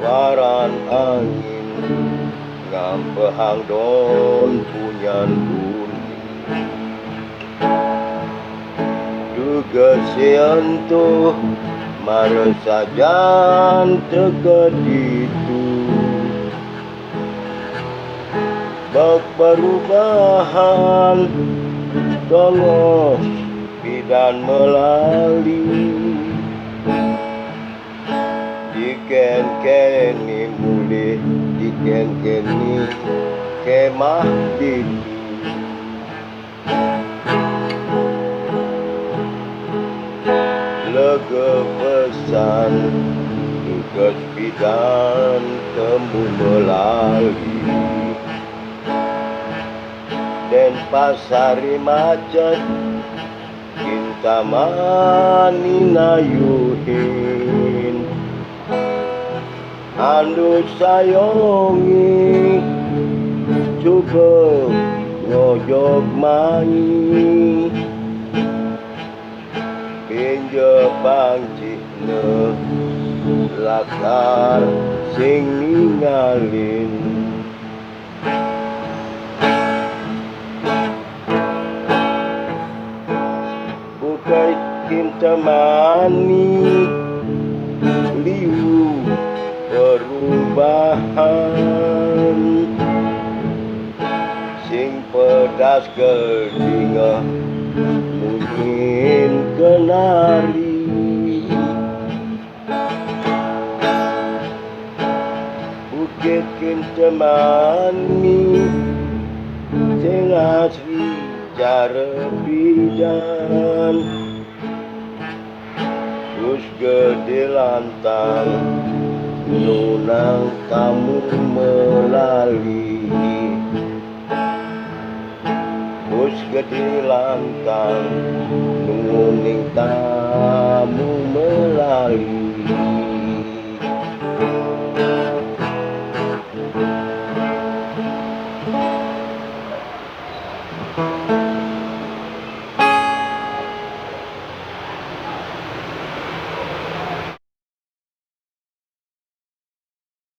waran angin ngampehang don punyan kuning duga siantuh maresajan teka ditu bak perubahan tongos bidan melalui diken-keni mulih diken-keni kemah ditu lega pesan tugas bidan temu melalui dan pasari macet cinta mani nayuhin andu sayongi coba ngojok mangi pinje bangcine lakar sing ninggalin bukai cinta mani liu perubahan sing pedas kelinga mungkin kenari bukit kintemani sing asli cara bidan terus gede lantang nunang tamu melali terus gede lantang nuning tamu melali